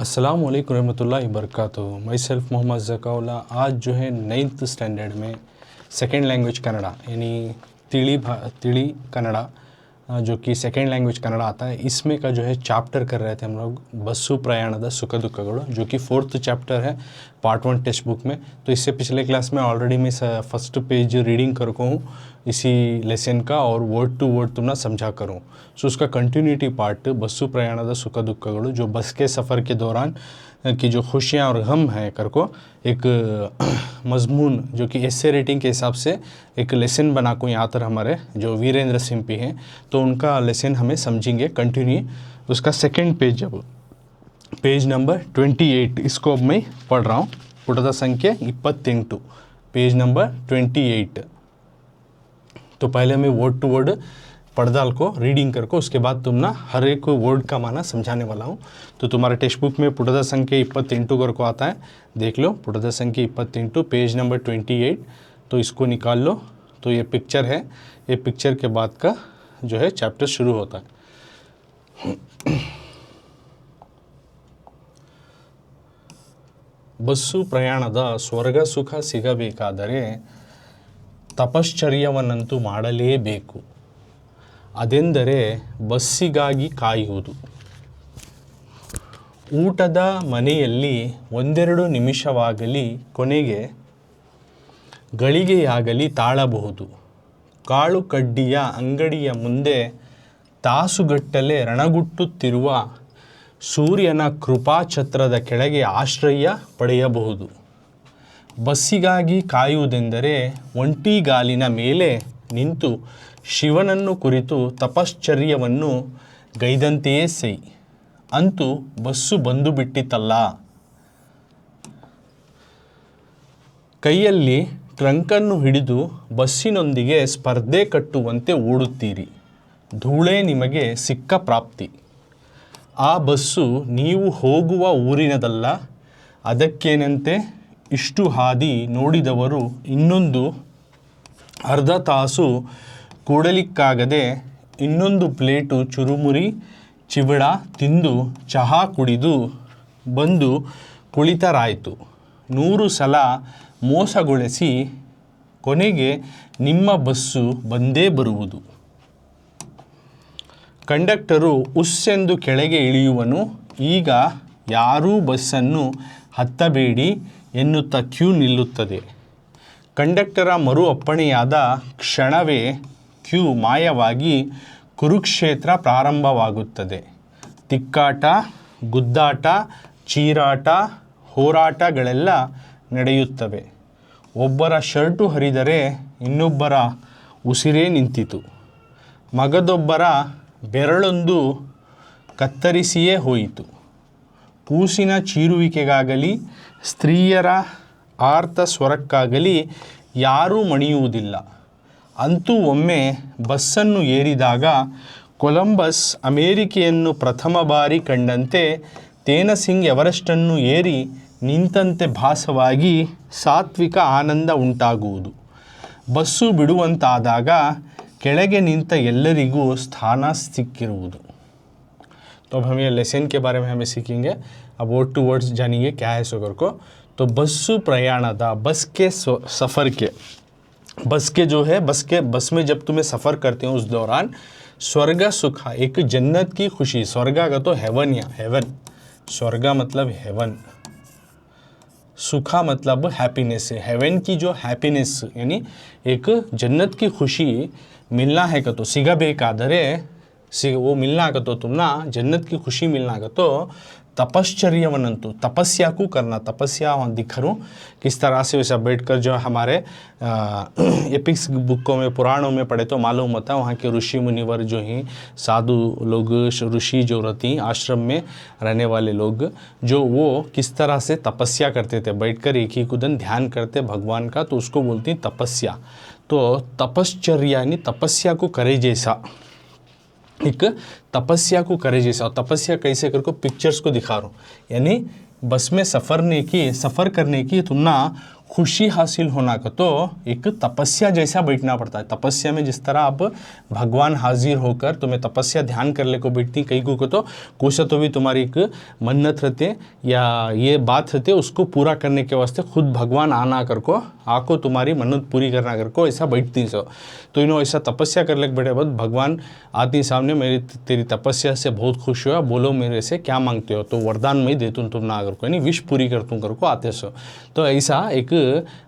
अस्सलाम वालेकुम रहमतुल्लाहि बरकातहू। My self Mohammad Zakaullah. आज जो है 9th स्टैंडर्ड में सेकेंड लैंग्वेज कन्नड़ा यानी तिली कन्नड़ा जो कि सेकेंड लैंग्वेज कन्नड़ा आता है, इसमें का जो है चैप्टर कर रहे थे हम लोग बस्सु प्रयाणद सुख दुखगळु, जो कि 4th चैप्टर है पार्ट 1 टेक्स्ट बुक में। तो इससे पिछले क्लास में ऑलरेडी मैं फर्स्ट पेज रीडिंग कर को हूँ इसी लेसन का, और वर्ड टू वर्ड तुमने समझा करूँ। सो उसका कंटिन्यूटी पार्ट बस्सु प्रयाणद सुख दुखगळु, जो बस के सफ़र के दौरान की जो खुशियाँ और गम हैं कर को एक मजमून जो कि एस्से रेटिंग के हिसाब से एक लेसन बना को यहाँ पर हमारे जो वीरेंद्र सिंपी हैं, तो उनका लेसन हमें समझेंगे कंटिन्यू। उसका सेकंड पेज, जब पेज नंबर 28 इसको अब मैं पढ़ रहा हूँ। पुटದ संख्या 28 पेज नंबर 28। तो पहले मैं वर्ड टू वर्ड पढ़दाल को रीडिंग करके उसके बाद तुम ना हर एक वर्ड का माना समझाने वाला हूँ। तो तुम्हारे टेक्स्ट बुक में पुटದ संख्या 28 करको आता है, देख लो। पुटದ संख्या 28 पेज नंबर 28, तो इसको निकाल लो। तो ये पिक्चर है, ये पिक्चर के बाद का जो है चैप्टर शुरू होता है। बस्सु प्रयाणದ ಸ್ವರ್ಗ ಸುಖ ಸಿಗಬೇಕಾದರೆ ತಪಶ್ಚರ್ಯವನ್ನಂತೂ ಮಾಡಲೇಬೇಕು, ಅದೆಂದರೆ ಬಸ್ಸಿಗಾಗಿ ಕಾಯುವುದು. ಊಟದ ಮನೆಯಲ್ಲಿ ಒಂದೆರಡು ನಿಮಿಷವಾಗಲಿ, ಕೊನೆಗೆ ಗಳಿಗೆಯಾಗಲಿ ತಾಳಬಹುದು. ಕಾಳು ಕಡ್ಡಿಯ ಅಂಗಡಿಯ ಮುಂದೆ ತಾಸುಗಟ್ಟಲೆ ರಣಗುಟ್ಟುತ್ತಿರುವ ಸೂರ್ಯನ ಕೃಪಾಛತ್ರದ ಕೆಳಗೆ ಆಶ್ರಯ ಪಡೆಯಬಹುದು. ಬಸ್ಸಿಗಾಗಿ ಕಾಯುವುದೆಂದರೆ ಒಂಟಿಗಾಲಿನ ಮೇಲೆ ನಿಂತು ಶಿವನನ್ನು ಕುರಿತು ತಪಶ್ಚರ್ಯವನ್ನು ಗೈದಂತೆಯೇ ಸೈ. ಅಂತೂ ಬಸ್ಸು ಬಂದು ಬಿಟ್ಟಿತಲ್ಲ. ಕೈಯಲ್ಲಿ ಟ್ರಂಕನ್ನು ಹಿಡಿದು ಬಸ್ಸಿನೊಂದಿಗೆ ಸ್ಪರ್ಧೆ ಕಟ್ಟುವಂತೆ ಓಡುತ್ತೀರಿ. ಧೂಳೇ ನಿಮಗೆ ಸಿಕ್ಕ ಪ್ರಾಪ್ತಿ. ಆ ಬಸ್ಸು ನೀವು ಹೋಗುವ ಊರಿನದಲ್ಲ. ಅದಕ್ಕೇನಂತೆ ಇಷ್ಟು ಹಾದಿ ನೋಡಿದವರು ಇನ್ನೊಂದು ಅರ್ಧ ತಾಸು ಕೂಡಲಿಕ್ಕಾಗದೆ ಇನ್ನೊಂದು ಪ್ಲೇಟು ಚುರುಮುರಿ ಚಿವಡ ತಿಂದು ಚಹಾ ಕುಡಿದು ಬಂದು ಕುಳಿತರಾಯಿತು. 100 ಸಲ ಮೋಸಗೊಳಿಸಿ ಕೊನೆಗೆ ನಿಮ್ಮ ಬಸ್ಸು ಬಂದೇ ಬರುವುದು. ಕಂಡಕ್ಟರು ಉಸ್ಸೆಂದು ಕೆಳಗೆ ಇಳಿಯುವನು. ಈಗ ಯಾರೂ ಬಸ್ಸನ್ನು ಹತ್ತಬೇಡಿ ಎನ್ನುತ್ತಾ ಕ್ಯೂ ನಿಲ್ಲುತ್ತದೆ. ಕಂಡಕ್ಟರ ಮರು ಅಪ್ಪಣೆಯಾದ ಕ್ಷಣವೇ ಕ್ಯೂ ಮಾಯವಾಗಿ ಕುರುಕ್ಷೇತ್ರ ಪ್ರಾರಂಭವಾಗುತ್ತದೆ. ತಿಕ್ಕಾಟ, ಗುದ್ದಾಟ, ಚೀರಾಟ, ಹೋರಾಟಗಳೆಲ್ಲ ನಡೆಯುತ್ತವೆ. ಒಬ್ಬರ ಶರ್ಟು ಹರಿದರೆ ಇನ್ನೊಬ್ಬರ ಉಸಿರೇ ನಿಂತಿತು. ಮಗದೊಬ್ಬರ ಬೆರಳೊಂದು ಕತ್ತರಿಸಿಯೇ ಹೋಯಿತು. ಕೂಸಿನ ಚೀರುವಿಕೆಗಾಗಲಿ ಸ್ತ್ರೀಯರ ಆರ್ತ ಸ್ವರಕ್ಕಾಗಲಿ ಯಾರೂ ಮಣಿಯುವುದಿಲ್ಲ. ಅಂತೂ ಒಮ್ಮೆ ಬಸ್ಸನ್ನು ಏರಿದಾಗ ಕೊಲಂಬಸ್ ಅಮೇರಿಕೆಯನ್ನು ಪ್ರಥಮ ಬಾರಿ ಕಂಡಂತೆ ತೇನಸಿಂಗ್ ಎವರೆಸ್ಟನ್ನು ಏರಿ ನಿಂತಂತೆ ಭಾಸವಾಗಿ ಸಾತ್ವಿಕ ಆನಂದ ಉಂಟಾಗುವುದು. ಬಸ್ಸು ಬಿಡುವಂತಾದಾಗ ಕೆಳಗೆ ನಿಂತ ಎಲ್ಲರಿಗೂ ಸ್ಥಾನ ಸಿಕ್ಕಿರುವುದು. तो अब हम ये लेसन के बारे में हमें सीखेंगे। अब वर्ड टू वर्ड्स जानिए क्या है सोकर को। तो बस्सु प्रयाणद, बस के सफ़र के, बस के जो है बस में जब तुम्हें सफ़र करते हो उस दौरान स्वर्ग सुख, एक जन्नत की खुशी। स्वर्ग का तो हेवन, या हेवन, स्वर्ग मतलब हेवन, सुखा मतलब हैप्पीनेस है। हेवन की जो हैप्पीनेस यानी एक जन्नत की खुशी मिलना है का तो सिगಬೇಕಾದರೆ वो मिलना का तो तुम ना जन्नत की खुशी मिलना का तो तपश्चर्यवनंतु, तपस्या को करना। तपस्या वहाँ दिखा रूँ किस तरह से वैसा बैठकर जो हमारे एपिक्स बुकों में पुराणों में पढ़े तो मालूम होता है वहाँ के ऋषि मुनिवर जो हैं, साधु लोग, ऋषि जो रहती आश्रम में रहने वाले लोग, जो वो किस तरह से तपस्या करते थे, बैठकर एक ही कुदन ध्यान करते भगवान का, तो उसको बोलती तपस्या। तो तपश्चर्या यानी तपस्या को करे जैसा, एक तपस्या को करे जैसा। और तपस्या कैसे कर को पिक्चर्स को दिखा रहा हूँ, यानी बस में सफ़र करने की तुम ना खुशी हासिल होना का तो एक तपस्या जैसा बैठना पड़ता है। तपस्या में जिस तरह आप भगवान हाजिर होकर तुम्हें तपस्या ध्यान कर ले को बैठती, कई को तो कुछ तो भी तुम्हारी एक मन्नत रहते या ये बात रहते, उसको पूरा करने के वास्ते खुद भगवान आना कर को आको तुम्हारी मन्नत पूरी करना कर को ऐसा बैठती सो। तो इन्हों ऐसा तपस्या कर ले बैठे बाद भगवान आती सामने, मेरी तेरी तपस्या से बहुत खुश हुआ, बोलो मेरे से क्या मांगते हो, तो वरदान मैं देतूँ तुम ना कर को, यानी विश पूरी करतूँ कर को आते सो। तो ऐसा एक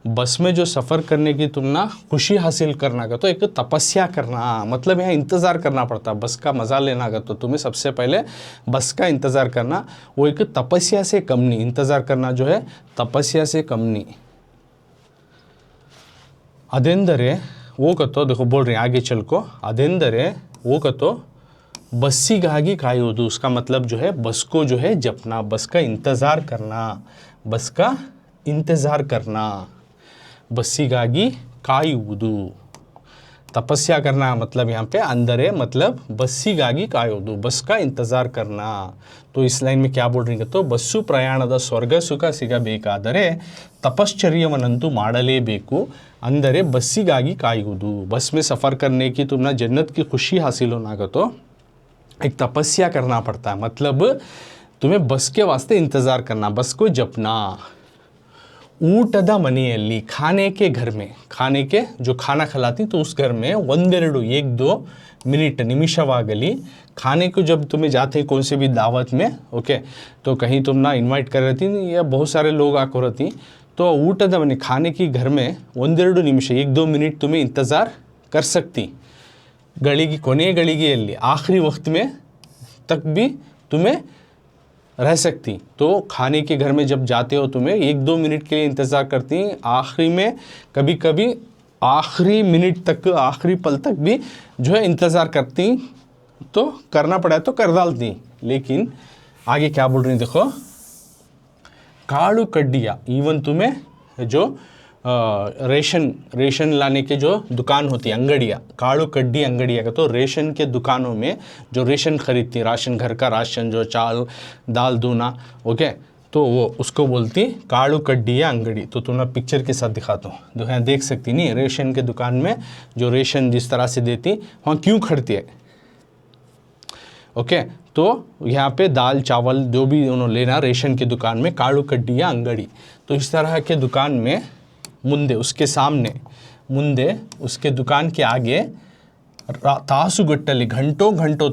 बस में जो सफ़र करने की तुम ना खुशी हासिल करना का तो एक तपस्या करना, मतलब यहाँ इंतज़ार करना पड़ता। बस का मज़ा लेना का तो तुम्हें सबसे पहले बस का इंतज़ार करना, वो एक तपस्या से कम नहीं। इंतज़ार करना जो है तपस्या से कम नहीं। अदेंदरे वो कतो, देखो बोल रहे हैं आगे चल को, अदेंदरे वो कतो बस्सिಗಾಗಿ ಕಾಯುವುದು, उसका मतलब जो है बस को जो है जपना, बस का इंतज़ार करना, बस का इंतज़ार करना। बस्सिಗಾಗಿ ಕಾಯುವುದು, तपस्या करना मतलब यहाँ पे अंदर है, मतलब बस्सिಗಾಗಿ ಕಾಯುವುದು, बस का इंतज़ार करना। तो इस लाइन में क्या बोल रही है, तो बस्सु ಪ್ರಯಾಣದ ಸ್ವರ್ಗ ಸುಖ ಸಿಗಬೇಕಾದರೆ तपश्चर्यवनंतु ಮಾಡಲೇಬೇಕು, अंदर बस्सिಗಾಗಿ ಕಾಯುವುದು। बस में सफ़र करने की तुम ना जन्नत की खुशी हासिल होना का तो एक तपस्या करना पड़ता है, मतलब तुम्हें बस के वास्ते इंतज़ार करना, बस को जपना। ಊಟದ ಮನೆಯಲ್ಲಿ, खाने के घर में, खाने के जो खाना खिलाती तो उस घर में ಒಂದೆರಡು एक दो मिनट निमिषवागली, खाने को जब तुम्हें जाते हैं कौन से भी दावत में, ओके, तो कहीं तुम ना इनवाइट कर रही थी या बहुत सारे लोग आको रहती, तो ಊಟದ ಮನೆ खाने की घर में ಒಂದೆರಡು ನಿಮಿಷ एक दो मिनट तुम्हें इंतज़ार कर सकती। ಗಳಿಗೆ ಕೊನೆಯ ಗಳಿಗೆಯಲ್ಲಿ आखिरी वक्त में तक भी तुम्हें रह सकती। तो खाने के घर में जब जाते हो तुम्हें एक दो मिनट के लिए इंतज़ार करती, आखिरी में कभी कभी आखिरी मिनट तक, आखिरी पल तक भी जो है इंतज़ार करती, तो करना पड़ा तो कर डालती। लेकिन आगे क्या बोल रही देखो, काड़ू कड्डिया, इवन तुम्हें जो रेशन लाने के जो दुकान होती है, अंगड़िया, काड़ू कड्डी अंगड़िया का तो रेशन के दुकानों में जो रेशन खरीदती, राशन घर का राशन जो चावल दाल दूना, ओके, तो वो उसको बोलती काड़ू कड्डिया अंगड़ी। तो तुम्हें पिक्चर के साथ दिखाता हूँ, जो है देख सकती नहीं, रेशन के दुकान में जो रेशन जिस तरह से देती वहाँ क्यों खड़ती है, ओके। तो यहाँ पे दाल चावल जो भी उन्होंने लेना रेशन की दुकान में, काड़ू कड्डिया अंगड़ी। तो इस तरह के दुकान में मुंदे, उसके सामने, मुंदे उसके दुकान के आगे तासुगट्टले, घंटों घंटों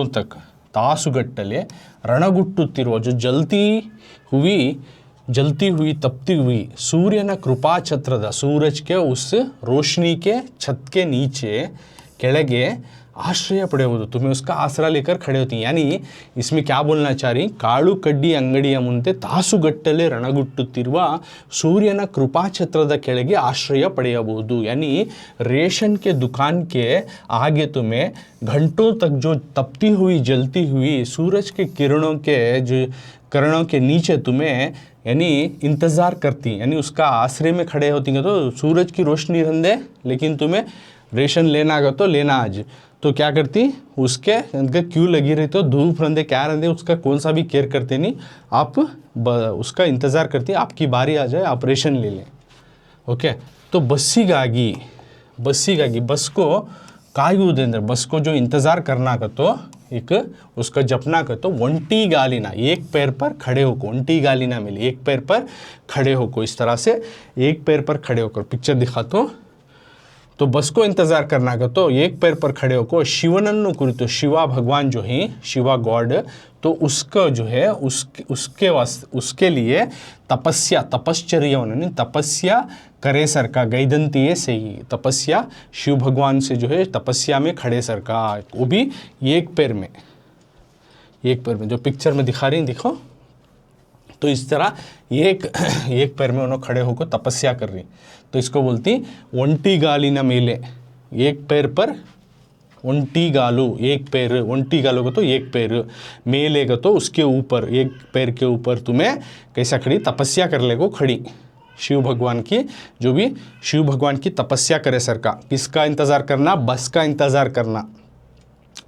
तक तासुगट्टले रणगुट्टुत्तिरुव, जो जलती हुई तपती हुई सूर्यನ कृपाछत्ರದ, सूरज के उस रोशनी के छत के नीचे ಕೆಳಗೆ आश्रय पड़े हो, तुम्हें उसका आसरा लेकर खड़े होती हैं। यानी इसमें क्या बोलना चाह रही, काड़ू कड्डी अंगड़िಯ ಮುಂದೆ ತಾಸುಗಟ್ಟಲೆ ರಣಗುಟ್ಟುತ್ತಿರುವ सूर्यನ कृपाछत्ರದ ಕೆಳಗೆ आश्रय पड़ेयಬಹುದು। यानी रेशन के दुकान के आगे तुम्हें घंटों तक जो तपती हुई जलती हुई सूरज के किरणों के नीचे तुम्हें यानी इंतज़ार करती, यानी उसका आश्रय में खड़े होती हैं। तो सूरज की रोशनी रंदे, लेकिन तुम्हें रेशन लेना आगा तो लेना आज, तो क्या करती, उसके क्यों लगी रही, तो धूप रंदे क्या रंदे उसका कौन सा भी केयर करते नहीं, आप उसका इंतज़ार करती, आपकी बारी आ जाए आप रेशन ले लें, ओके। तो बस्सिಗಾಗಿ, बस को ಕಾಯುವುದೆಂದರೆ, बस को जो इंतज़ार करना का तो एक उसका जपना का तो ಒಂಟಿ ಗಾಲಿನ, एक पैर पर खड़े होकर, ಒಂಟಿ ಗಾಲಿನ ಮೇಲೆ एक पैर पर खड़े होकर, इस तरह से एक पैर पर खड़े होकर, पिक्चर दिखाता हूँ। तो बस को इंतज़ार करना का तो एक पैर पर खड़े होकर शिवनन्नु कुरितु, शिवा भगवान जो है, शिवा गॉड, तो उसका जो है उसके लिए तपस्चर्यवननी, तपस्या करे सर का, गैदंती सही, तपस्या शिव भगवान से जो है तपस्या में खड़े सर का, वो भी एक पैर में जो पिक्चर में दिखा रही, देखो। तो इस तरह एक पैर में उन्होंने खड़े होकर तपस्या कर रही, तो इसको बोलती ಒಂಟಿ ಗಾಲಿನ ಮೇಲೆ, एक पैर पर ಒಂಟಿ ಗಾಲು, एक पैर, ಒಂಟಿ ಗಾಲು को तो एक पैर, मेले का तो उसके ऊपर, एक पैर के ऊपर तुम्हें कैसा खड़ी, तपस्या कर ले को खड़ी, शिव भगवान की, जो भी शिव भगवान की तपस्या करे सर का, किसका इंतज़ार करना, बस का इंतज़ार करना।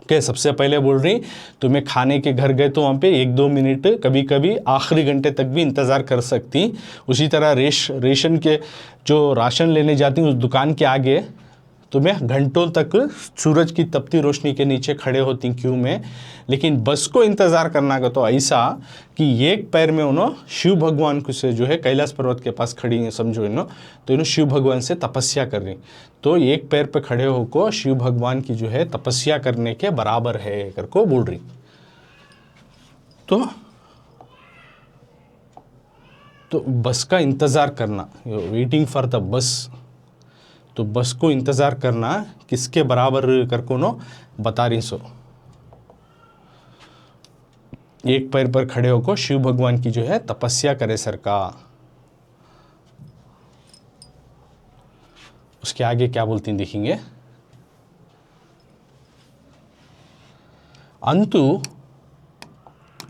ओके, सबसे पहले बोल रही तुम्हें खाने के घर गए तो वहाँ पे 1-2 मिनट, कभी कभी आखिरी घंटे तक भी इंतज़ार कर सकती। उसी तरह रेशन के जो राशन लेने जाती उस दुकान के आगे तुम्हें घंटों तक सूरज की तपती रोशनी के नीचे खड़े होती क्यू में। लेकिन बस को इंतज़ार करना का तो ऐसा कि एक पैर में उन्होंने शिव भगवान को से जो है कैलाश पर्वत के पास खड़ी हैं समझो इन्हों, तो इन्हों शिव भगवान से तपस्या कर रही, तो एक पैर पे खड़े होकर शिव भगवान की जो है तपस्या करने के बराबर है करको बोल रही। तो बस का इंतज़ार करना, वेटिंग फॉर द बस, तो बस को इंतज़ार करना किसके बराबर करको नो बता रही सो। एक पैर पर खड़े होकर शिव भगवान की जो है तपस्या करे सर का। उसके आगे क्या बोलती हैं देखेंगे। अंतु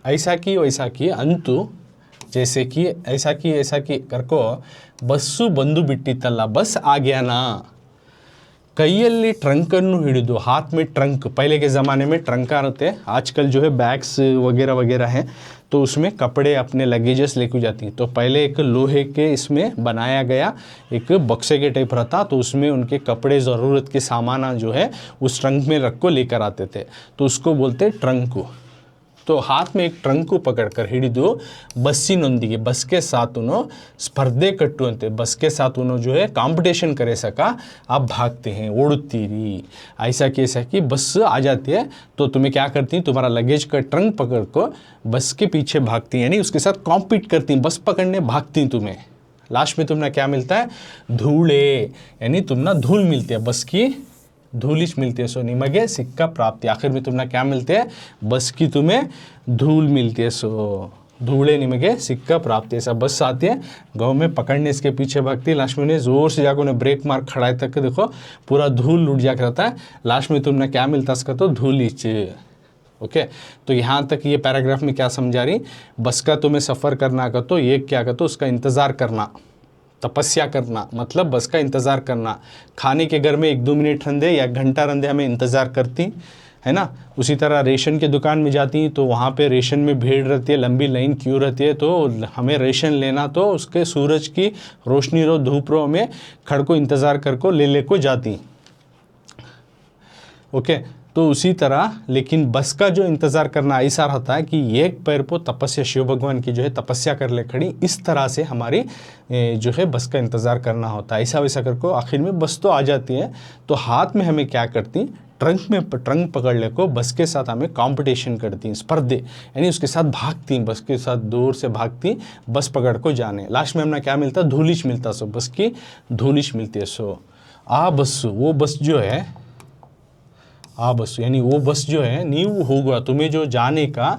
ऐसा की वैसा की, अंतु जैसे कि ऐसा की करको बस्सु बंದು ಬಿಟ್ಟಿತ್ತಲ್ಲ, बस आ गया ना। कईयल्ली ट्रंकನ್ನು हिडिದು, हाथ में ट्रंक, पहले के ज़माने में ट्रंका रहते, आजकल जो है बैग्स वगैरह वगैरह हैं, तो उसमें कपड़े अपने लगेजेस लेके जाती हैं। तो पहले एक लोहे के इसमें बनाया गया एक बक्से के टाइप रहता, तो उसमें उनके कपड़े ज़रूरत के सामान जो है उस ट्रंक में रख को लेकर आते थे, तो उसको बोलते ट्रंक। तो हाथ में एक ट्रंक को पकड़कर हिडिದು बस्सिनೊಂದಿಗೆ, बस के साथ उन्होंने स्पर्धे कಟ್ಟುವಂತೆ, बस के साथ उन्होंने जो है कंपटीशन करे सका, आप भागते हैं ओड़तीरी। ऐसा कि बस आ जाती है तो तुम्हें क्या करती, तुम्हारा लगेज का ट्रंक पकड़ को बस के पीछे भागती, यानी उसके साथ कॉम्पीट करती, बस पकड़ने भागती। तुम्हें लास्ट में तुम्हें क्या मिलता है, धूले, यानी तुम्हें धूल मिलती है, बस की धूलिश मिलती है। सो निಮಗೆ सिक्का प्राप्ति, आखिर में तुम्हें क्या मिलते हैं, बस की तुम्हें धूल मिलती है। सो धूले निಮಗೆ सिक्का प्राप्ति। ऐसा बस आती है, गाँव में पकड़ने इसके पीछे भागती है, लास्ट में ज़ोर से जाकर उन्हें ब्रेक मार खड़ा तक देखो पूरा धूल लुट जा रहता है, लास्ट में तुम्हें क्या मिलता है इसका, तो धूलिच। ओके, तो यहाँ तक ये पैराग्राफ में क्या समझा रही, बस का तुम्हें सफ़र करना का तो ये क्या कहते, उसका इंतज़ार करना, तपस्या करना, मतलब बस का इंतज़ार करना। खाने के घर में 1-2 मिनट रंधे या घंटा रंधे हमें इंतज़ार करती है ना। उसी तरह रेशन के दुकान में जाती तो वहाँ पे रेशन में भीड़ रहती है, लंबी लाइन क्यों रहती है, तो हमें रेशन लेना तो उसके सूरज की रोशनी रो धूप रो हमें खड़ को इंतज़ार कर को ले को जाती। ओके, तो उसी तरह लेकिन बस का जो इंतज़ार करना ऐसा रहता है कि एक पैर पर तपस्या, शिव भगवान की जो है तपस्या कर ले खड़ी, इस तरह से हमारी जो है बस का इंतज़ार करना होता है। ऐसा वैसा करके आखिर में बस तो आ जाती है, तो हाथ में हमें क्या करती, ट्रंक पकड़ ले को बस के साथ हमें कंपटीशन करती, स्पर्धे, यानी उसके साथ भागती, बस के साथ दूर से भागती, बस पकड़ को जाने। लास्ट में हमें क्या मिलता, धूलिश मिलता, सो बस की धूलिश मिलती है। सो आ बस, वो बस जो है, आ बस यानी वो बस जो है, नीव होगा तुम्हें जो जाने का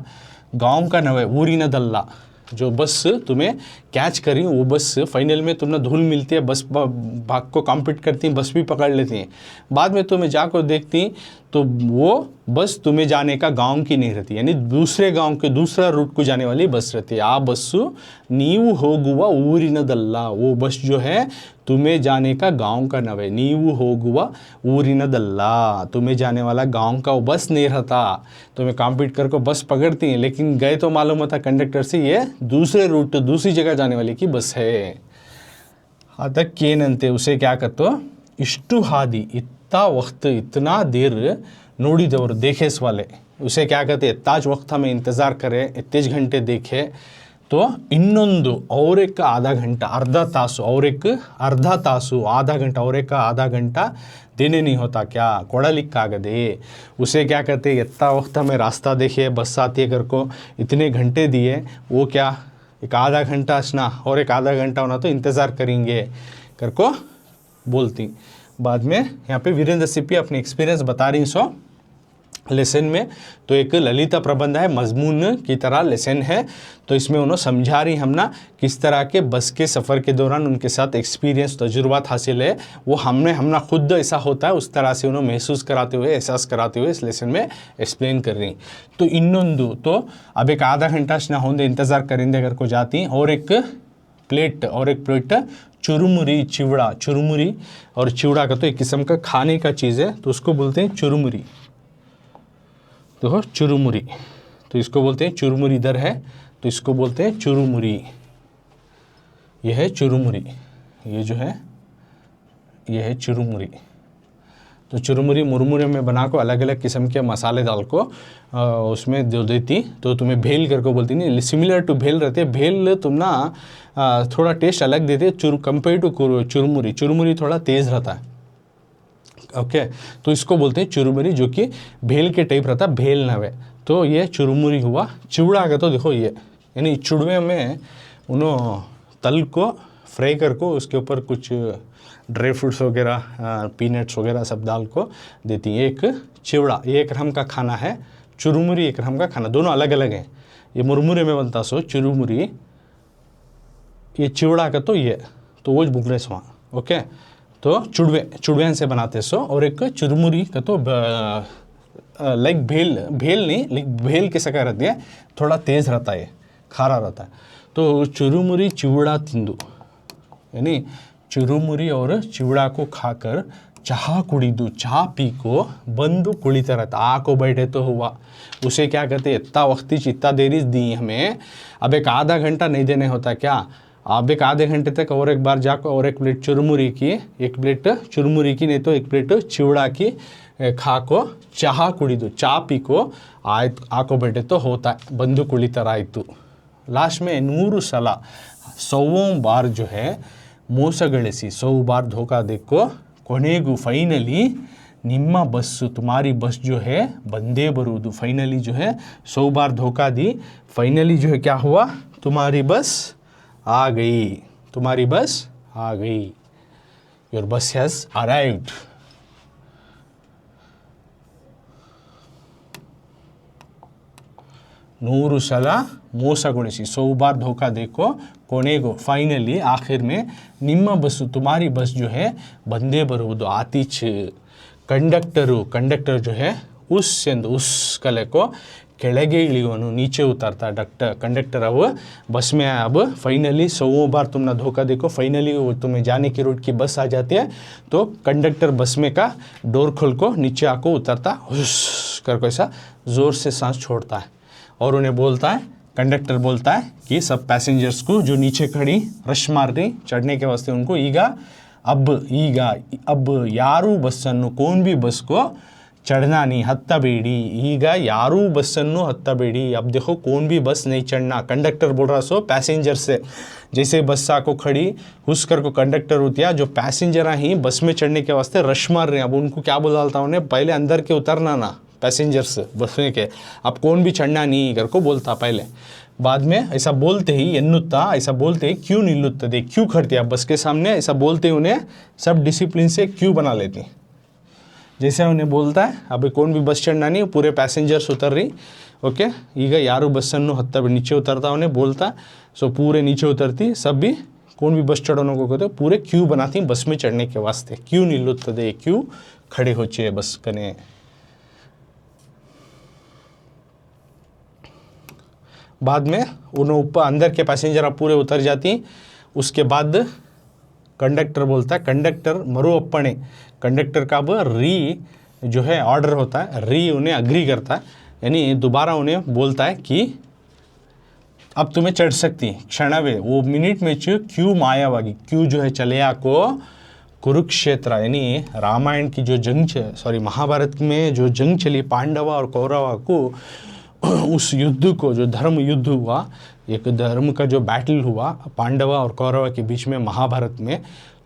गांव का नवे ಊರಿನದಲ್ಲ, जो बस तुम्हें कैच करी वो बस फाइनल में तुम्हें धूल मिलती है, बस भाग को कॉम्पीट करती, बस भी पकड़ लेती हैं, बाद में तुम्हें जाकर देखती तो वो बस तुम्हें जाने का गांव की नहीं रहती, यानी दूसरे गांव के दूसरा रूट को जाने वाली बस रहती है। आ बस्सु नीवु ಹೋಗುವ ಊರಿನದಲ್ಲ, वो बस जो है तुम्हें जाने का गांव का नवे, नीवु ಹೋಗುವ ಊರಿನದಲ್ಲ, तुम्हें जाने वाला गांव का वो बस नहीं रहता। तुम्हें कॉम्पीट करके बस पकड़ती हैं, लेकिन गए तो मालूम होता कंडक्टर से ये दूसरे रूट दूसरी जगह जाने वाली की बस है। ಅದಕ್ಕೇನಂತೆ उसे क्या कहते, इष्टु हादी, इतना वक्त, इतना देर नोड़िदವರು देखे वाले, उसे क्या कहते, इतना वक्त हमें इंतज़ार करे, इतने घंटे देखे, तो ಇನ್ನೊಂದು और एक आधा घंटा, अर्धा तासु, और एक अर्धा तासु, आधा घंटा, और एक आधा घंटा देने नहीं होता क्या, ಕೊಡಲಿಕ್ಕಾಗದೆ, उसे क्या कहते, इतना वक्त हमें रास्ता देखे, बस आती है कर को इतने घंटे दिए, वो क्या एक आधा घंटा असना और एक आधा घंटा होना तो इंतज़ार करेंगे कर को बोलती। बाद में यहाँ पे वीरेंद्र सिप्पी अपनी एक्सपीरियंस बता रही सो लेसन में, तो एक ललिता प्रबंध है, मजमून की तरह लेसन है, तो इसमें उन्होंने समझा रही हम ना किस तरह के बस के सफ़र के दौरान उनके साथ एक्सपीरियंस तजुर्बात हासिल है, वो हमने खुद ऐसा होता है उस तरह से उन्होंने महसूस कराते हुए, एहसास कराते हुए इस लेसन में एक्सप्लेन कर रही। तो ಇನ್ನೊಂದು, तो अब एक आधा घंटा ना होंगे इंतज़ार करेंगे अगर को जाती, और एक प्लेट चुरमुरी, चिवड़ा, चुरमुरी और चिवड़ा का तो एक किस्म का खाने का चीज़ है, तो उसको बोलते हैं चुरमुरी। देखो चुरमुरी, तो इसको बोलते हैं चुरमुरी। इधर है तो इसको बोलते हैं चुरमुरी। यह है चुरमुरी, ये जो है ये है चुरमुरी। तो चुरमुरी मुरमुरे में बना को अलग अलग किस्म के मसाले डाल को उसमें दे देती, तो तुम्हें भेल करके बोलती नहीं, सिमिलर टू भेल रहते। भेल तुम ना थोड़ा टेस्ट अलग देते कंपेयर टू चुरमुरी। चुरमुरी थोड़ा तेज़ रहता है, ओके। तो इसको बोलते हैं चुरमुरी, जो कि भेल के टाइप रहता है, भेल नवे। तो ये चुरमुरी हुआ। चिवड़ा का तो देखो ये, यानी चुड़वे में उन्होंने तल को फ्राई कर को उसके ऊपर कुछ ड्राई फ्रूट्स वगैरह पीनट्स वगैरह सब डाल को देती है। एक चिवड़ा ये एक रकम का खाना है, चुरमुरी एक रकम का खाना, दोनों अलग अलग हैं। ये मुरमुरे में बनता सो चुरमुरी, ये चिवड़ा का तो ये तो वो बुगले सो, ओके। तो चुड़वे से बनाते सो, और एक चुरमुरी का तो लाइक भेल नहीं, लाइक भेल कैसा क्या रहती है, थोड़ा तेज़ रहता है, खारा रहता है। तो चुरमुरी चिवड़ा तिंदु, यानी चुरमुरी और चिवड़ा को खाकर चाह कुड़ीदू, चाह पी को बंदू कुड़ीता रहता। आ को बैठे तो हुआ, उसे क्या कहते हैं, इतना वक्ती इतना देरी दी हमें, अब एक आधा घंटा नहीं देने होता क्या, अब एक आधे घंटे तक और एक बार जाकर और एक प्लेट चुरमुरी की, एक प्लेट चुरमुरी की नहीं तो एक प्लेट चिवड़ा की खा को चाह कुड़ीदू, चाह पी को आको बैठे तो होता है, बंदू कुड़ीता आयतु। लास्ट में 100 ಸಲ 100 बार जो है ಮೋಸಗೊಳಿಸಿ 100 बार धोखा देखो, ಕೊನೆಗೂ फाइनली निम्मा बस, तुम्हारी बस जो है बंदे बरूदू। फाइनली जो है 100 बार धोखा दी, फाइनली जो है क्या हुआ, तुम्हारी बस आ गई, तुम्हारी बस आ गई, योर बस हैज़ अराइव्ड। नूरू सला ಮೋಸಗೊಳಿಸಿ 100 बार धोखा देखो, ಕೊನೆಗೂ फाइनली आखिर में निम्मा बस, तुम्हारी बस जो है बंदे बरुವುದು आतीच। कंडक्टर जो है उस कले को ಕೆಳಗೆ ಇಳಿಯುವನು, नीचे उतरता कंडक्टर। अब बस में अब फाइनली 100 बार तुमने धोखा देखो, फाइनली तुम्हें जाने की रूट की बस आ जाती है, तो कंडक्टर बस में का डोर खोल को नीचे आको उतरता, हुस कर को ऐसा ज़ोर से सांस छोड़ता है, और उन्हें बोलता है, कंडक्टर बोलता है कि सब पैसेंजर्स को जो नीचे खड़ी रश मार रही चढ़ने के वास्ते उनको अब यारू बस्सನ್ನು कौन भी बस को चढ़ना नहीं, हत्तबेड़ी। ईगा यारू बस्सನ್ನು हत्तबेड़ी, अब देखो कौन भी बस नहीं चढ़ना। कंडक्टर बोल रहा सो पैसेंजर से, जैसे बस आको खड़ी हुस कर को कंडक्टर होती है, जो पैसेंजर ही बस में चढ़ने के वास्ते रश मार रहे हैं, अब उनको क्या बोलता उन्हें, पहले अंदर के उतरना ना पैसेंजर्स बस में के, अब कौन भी चढ़ना नहीं कर को बोलता पहले। बाद में ऐसा बोलते ही एन्नुत्ता, ऐसा बोलते ही क्यों निल्लुत्तदे, क्यों खड़ते आप बस के सामने, ऐसा बोलते ही उन्हें सब डिसिप्लिन से क्यों बना लेते। जैसे उन्हें बोलता है अब कौन भी बस चढ़ना नहीं, पूरे पैसेंजर्स उतर रही, ओके। ಈಗ ಯಾರು ಬಸ್ಸನ್ನು नीचे उतरता उन्हें बोलता, सो पूरे नीचे उतरती, सब भी कौन भी बस चढ़ने को कहते पूरे क्यों बनाती बस में चढ़ने के वास्ते। क्यों निल्लुत्तदे, क्यों खड़े होचे बस कने। बाद में उन्होंने ऊपर अंदर के पैसेंजर अब पूरे उतर जाती, उसके बाद कंडक्टर बोलता है, कंडक्टर मरु अप्पणे, कंडक्टर का अब री जो है ऑर्डर होता है, री उन्हें अग्री करता है, यानी दोबारा उन्हें बोलता है कि अब तुम्हें चढ़ सकती क्षणवे, वो मिनट में क्यों मायावागी, क्यों जो है चले आको कुरुक्षेत्र, यानी रामायण की जो जंग, महाभारत में जो जंग चली पांडवा और कौरवा को, उस युद्ध को, जो धर्म युद्ध हुआ, एक धर्म का जो बैटल हुआ पांडवा और कौरवा के बीच में महाभारत में,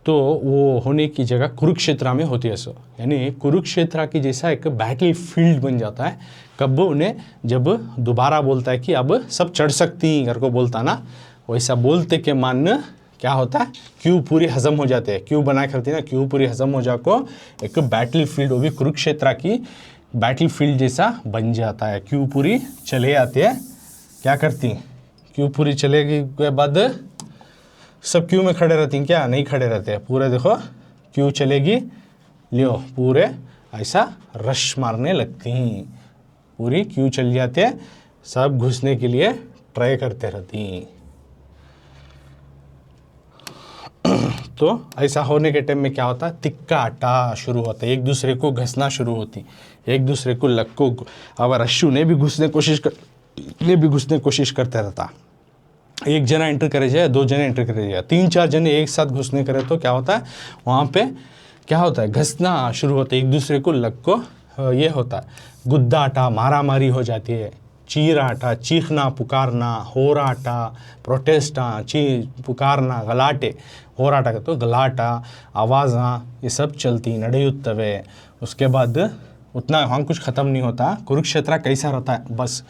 तो वो होने की जगह कुरुक्षेत्र में होती है। सो यानी कुरुक्षेत्र की जैसा एक बैटल फील्ड बन जाता है। कब उन्हें जब दोबारा बोलता है कि अब सब चढ़ सकती घर को बोलता ना, वैसा बोलते के मान क्या होता है, क्यों पूरी हजम हो जाते हैं, क्यों बना करती ना, क्यों पूरी हजम हो जाको एक बैटल फील्ड, वो भी कुरुक्षेत्र की बैटल फील्ड जैसा बन जाता है। क्यों पूरी चले आते हैं, क्या करती, क्यों पूरी चलेगी के बाद सब क्यों में खड़े रहती हैं, क्या नहीं खड़े रहते हैं, पूरे देखो क्यों चलेगी, लियो पूरे ऐसा रश मारने लगती हैं, पूरी क्यों चल जाते हैं, सब घुसने के लिए ट्राई करते रहती हैं। तो ऐसा होने के टाइम में क्या होता है, तिक्काटा शुरू होता है, एक दूसरे को घसना शुरू होती, एक दूसरे को लक्को। अब रश्शु ने भी घुसने कोशिश करते रहता। एक जना एंटर करे जाए, दो जने एंटर करे जाए, 3-4 जने एक साथ घुसने करे तो क्या होता है, वहाँ पे क्या होता है, घसना शुरू होता है, एक दूसरे को लक्को ये होता है, गुद्दाटा, मारामारी हो जाती है, चीराटा, चीखना, पुकारना, होराटा, प्रोटेस्टा, पुकारना, गलाटे, होराटा का तो गलाटा, आवाज़ां, ये सब चलती ನಡೆಯುತ್ತವೆ। उसके बाद उतना वहाँ कुछ ख़त्म नहीं होता। कुरुक्षेत्र कैसा रहता है, बस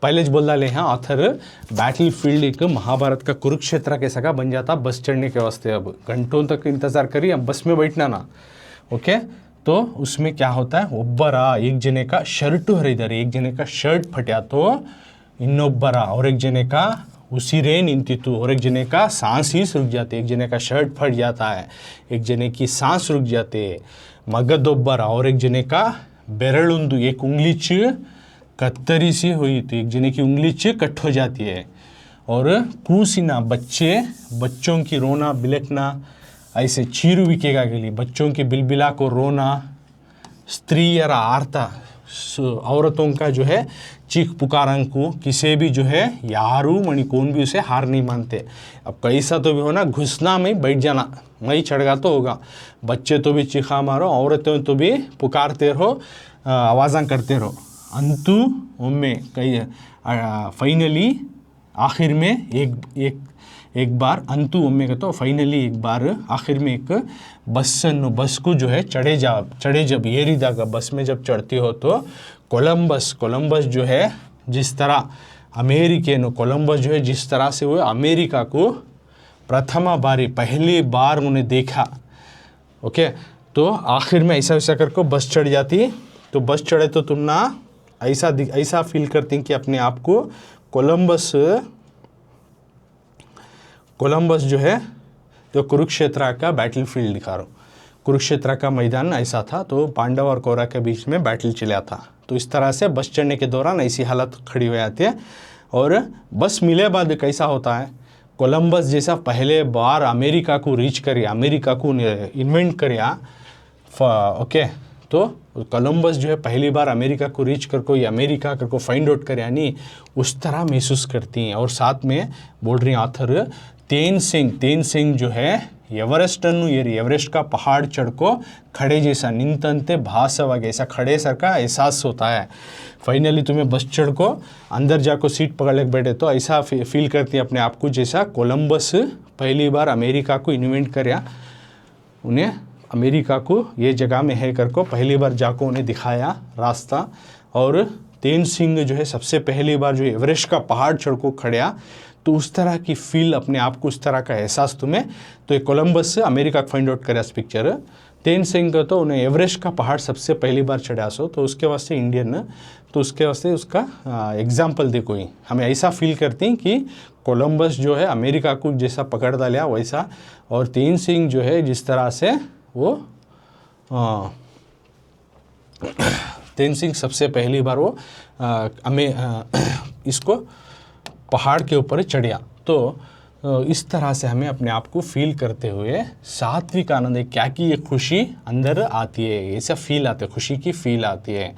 पहले बोल डाले हैं ऑथर, बैटल फील्ड एक महाभारत का कुरुक्षेत्र कैसा का बन जाता बस चढ़ने के वास्ते। अब घंटों तक इंतज़ार करिए, अब बस में बैठना ना, ओके। तो उसमें क्या होता है, ಒಬ್ಬರ एक जने का शर्ट हरिदारे, एक जने का शर्ट फटा तो ಇನ್ನೊಬ್ಬರ और एक जने का उसिरे निंतितु, और एक जने का सांस ही रुक जाते, एक जने का शर्ट फट जाता है, एक जने की सांस रुक जाते है। मगदोब्बरा और एक जने का बेरलुंदु, एक उंगली कत्तरी सी हुई तो एक जने की उंगली कट हो जाती है। और कूसिना, बच्चों की रोना बिलकना, ऐसे चीरुविकेगा के लिए बच्चों के बिलबिला को रोना, स्त्रीयरा आर्ता, औरतों का जो है चीख पुकारों को किसी भी जो है यारू मणि कौन भी उसे हार नहीं मानते। अब कैसा तो भी हो ना, घुसना में बैठ जाना, मैं चढ़गा तो होगा, बच्चे तो भी चीखा मारो, औरतें तो भी पुकारते रहो, आवाज़ां करते रहो। अंतु उनमें कई फाइनली आखिर में एक बार अंतु उम्मे का तो फाइनली एक बार आखिर में एक बस को जो है चढ़े जब ಏರಿದಾಗ बस में जब चढ़ती हो तो कोलंबस जो है जिस तरह कोलंबस जो है जिस तरह से वो अमेरिका को पहली बार उन्हें देखा, ओके। तो आखिर में ऐसा करके बस चढ़ जाती। तो बस चढ़े तो तुम ना ऐसा फील करती कि अपने आप को कोलंबस जो है तो कुरुक्षेत्र का बैटल फील्ड दिखा रहा हूँ। कुरुक्षेत्र का मैदान ऐसा था, तो पांडव और कौरव के बीच में बैटल चला था। तो इस तरह से बस चढ़ने के दौरान ऐसी हालत खड़ी हो जाती है। और बस मिले बाद कैसा होता है, कोलंबस जैसा पहले बार अमेरिका को रीच करिया, अमेरिका को इन्वेंट करिया, ओके। तो कोलंबस जो है पहली बार अमेरिका को रीच कर को, अमेरिका कर को फाइंड आउट करे, यानी उस तरह महसूस करती हैं। और साथ में बोल रही ऑथर, तेन सिंह जो है एवरेस्ट का पहाड़ चढ़ को खड़े जैसा निंतंते भासवागे, ऐसा खड़े सर का एहसास होता है। फाइनली तुम्हें बस चढ़ को अंदर जाको सीट पकड़ ले बैठे तो ऐसा फील करती है अपने आप को जैसा कोलंबस पहली बार अमेरिका को इन्वेंट करया, उन्हें अमेरिका को ये जगह में है कर को पहली बार जाको उन्हें दिखाया रास्ता। और तेन सिंह जो है सबसे पहली बार जो एवरेस्ट का पहाड़ चढ़ को खड़िया, तो उस तरह की फील अपने आप को, उस तरह का एहसास तुम्हें। तो एक कोलंबस अमेरिका को फाइंड आउट करे पिक्चर, तेन सिंह का तो उन्हें एवरेस्ट का पहाड़ सबसे पहली बार चढ़ा सो, तो उसके वास्ते इंडियन, तो उसके वास्ते उसका एग्जाम्पल देखो ही हमें ऐसा फील करती हैं कि कोलंबस जो है अमेरिका को जैसा पकड़ डाला वैसा, और तेन सिंह जो है जिस तरह से वो तेन सिंह सबसे पहली बार वो इसको पहाड़ के ऊपर चढ़िया। तो इस तरह से हमें अपने आप को फील करते हुए सात्विक आनंद है, क्या कि ये खुशी अंदर आती है, ऐसा फील आते है, खुशी की फील आती है।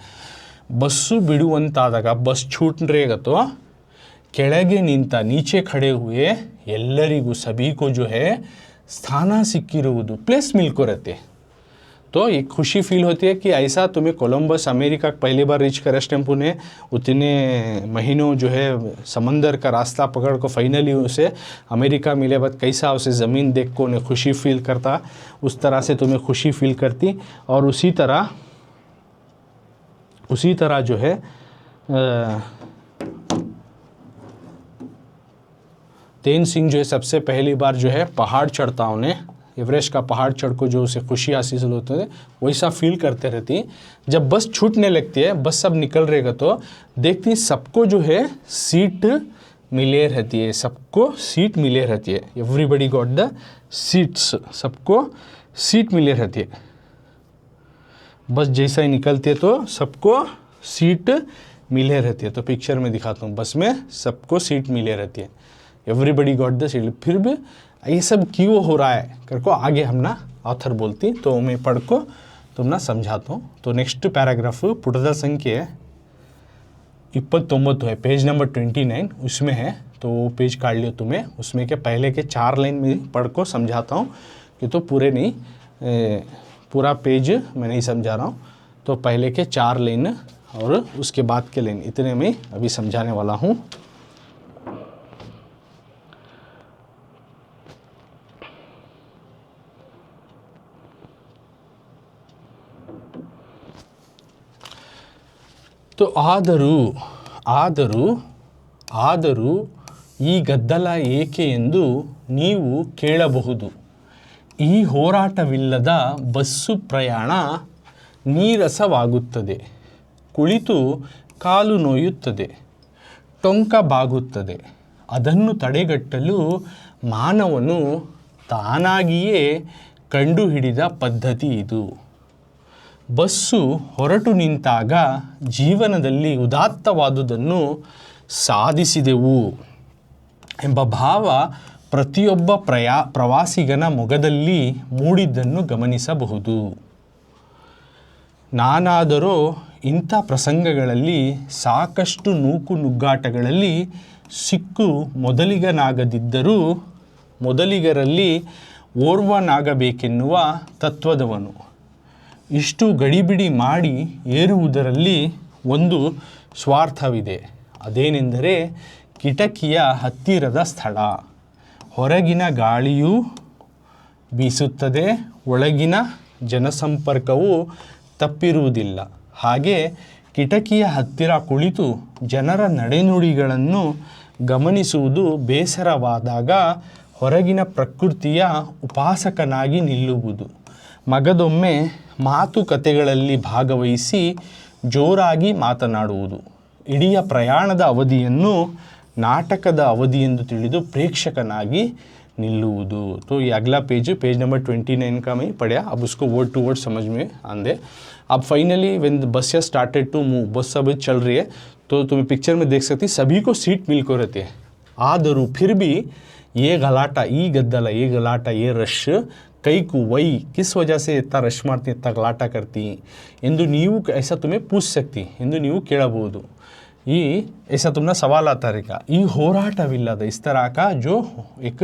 बस्सु बिಡುವಂತಾದಾಗ बस छूट रहेगा तो ಕೆಳಗೆ ನಿಂತ नीचे खड़े हुए ಎಲ್ಲರಿಗೂ सभी को जो है स्थाना सिक्किरुವುದು प्लेस मिलको रहते। तो एक खुशी फील होती है कि ऐसा तुम्हें कोलंबस अमेरिका पहली बार रीच कर टेम्पो ने उतने महीनों जो है समंदर का रास्ता पकड़ को फाइनली उसे अमेरिका मिले बाद कैसा उसे ज़मीन देख को उन्हें खुशी फील करता, उस तरह से तुम्हें खुशी फील करती। और उसी तरह जो है तेन सिंह जो है सबसे पहली बार जो है पहाड़ चढ़ता, उन्हें एवरेस्ट का पहाड़ चढ़ को जो उसे खुशी हासिल होते हैं वैसा फील करते रहती। जब बस छूटने लगती है, बस सब निकल रहेगा तो देखती सबको जो है सीट मिले रहती है, सबको सीट मिले रहती है। एवरीबडी गॉट द सीट्स, सबको सीट मिले रहती है। बस जैसा ही निकलती है तो सबको सीट मिले रहती है। तो पिक्चर में दिखाता हूँ, बस में सबको सीट मिले रहती है, एवरीबडी गॉट द सीट। फिर भी ये सब क्यों हो रहा है करको आगे हम ना ऑथर बोलती, तो मैं पढ़ को तुम ना समझाता हूँ. तो नेक्स्ट पैराग्राफ पुटದ संख्ये 29 है, पेज नंबर 29 उसमें है. तो वो पेज काट लियो तुम्हें, उसमें के पहले के 4 लाइन में पढ़ को समझाता हूँ कि तो पूरे नहीं, पूरा पेज मैं नहीं समझा रहा हूँ. तो पहले के 4 लाइन और उसके बाद के लाइन इतने में अभी समझाने वाला हूँ. तो ಆದರೂ ಈ ಗದ್ದಲ ಏಕೆ ಎಂದು ನೀವು ಕೇಳಬಹುದು. ಈ ಹೋರಾಟವಿಲ್ಲದ ಬಸ್ಸು ಪ್ರಯಾಣ ನೀರಸವಾಗುತ್ತದೆ, ಕುಳಿತು ಕಾಲು ನೋಯುತ್ತದೆ, ಟೊಂಕ ಬಾಗುತ್ತದೆ. ಅದನ್ನು ತಡೆಗಟ್ಟಲು ಮಾನವನು ತಾನಾಗಿಯೇ ಕಂಡುಹಿಡಿದ ಪದ್ಧತಿ ಇದು. ಬಸ್ಸು ಹೊರಟು ನಿಂತಾಗ ಜೀವನದಲ್ಲಿ ಉದಾತ್ತವಾದುದನ್ನು ಸಾಧಿಸಿದೆವು ಎಂಬ ಭಾವ ಪ್ರತಿಯೊಬ್ಬ ಪ್ರವಾಸಿಗನ ಮೊಗದಲ್ಲಿ ಮೂಡಿದ್ದನ್ನು ಗಮನಿಸಬಹುದು. ನಾನಾದರೋ ಇಂಥ ಪ್ರಸಂಗಗಳಲ್ಲಿ ಸಾಕಷ್ಟು ನೂಕುನುಗ್ಗಾಟಗಳಲ್ಲಿ ಸಿಕ್ಕು ಮೊದಲಿಗನಾಗದಿದ್ದರೂ ಮೊದಲಿಗರಲ್ಲಿ ಓರ್ವನಾಗಬೇಕೆನ್ನುವ ತತ್ವದವನು. ಇಷ್ಟು ಗಡಿಬಿಡಿ ಮಾಡಿ ಏರುವುದರಲ್ಲಿ ಒಂದು ಸ್ವಾರ್ಥವಿದೆ. ಅದೇನೆಂದರೆ ಕಿಟಕಿಯ ಹತ್ತಿರದ ಸ್ಥಳ. ಹೊರಗಿನ ಗಾಳಿಯೂ ಬೀಸುತ್ತದೆ, ಒಳಗಿನ ಜನಸಂಪರ್ಕವು ತಪ್ಪಿರುವುದಿಲ್ಲ. ಹಾಗೆ ಕಿಟಕಿಯ ಹತ್ತಿರ ಕುಳಿತು ಜನರ ನಡೆನುಡಿಗಳನ್ನು ಗಮನಿಸುವುದು ಬೇಸರವಾದಾಗ ಹೊರಗಿನ ಪ್ರಕೃತಿಯ ಉಪಾಸಕನಾಗಿ ನಿಲ್ಲುವುದು. ಮಗದೊಮ್ಮೆ ಮಾತುಕತೆಗಳಲ್ಲಿ ಭಾಗವಹಿಸಿ ಜೋರಾಗಿ ಮಾತನಾಡುವುದು. ಇಡೀ ಪ್ರಯಾಣದ ಅವಧಿಯನ್ನು ನಾಟಕದ ಅವಧಿಯೆಂದು ತಿಳಿದು ಪ್ರೇಕ್ಷಕನಾಗಿ निल्लुवुदु. तो ये अगला पेज नंबर 29 का मैं पढ़ा. अब उसको वर्ड टू वर्ड समझ में आंदे. अब finally when the bus has started to move, बस सब चल रही है, तो तुम्हें पिक्चर में देख सकती सभी को सीट मिल को रहते हैं. आदरू फिर भी ये गलाटा, ये गद्दला, ये गलाटा, ये रश कई को वही किस वजह से इतना रश मारती, इतना गलाटा करती इंदु नीवू ऐसा तुम्हें पूछ सकती, इंदु नीवू केळबहुदु. ये ऐसा तुमना सवाल आता रहेगा. ये होराटविल्लद इस तरह का जो एक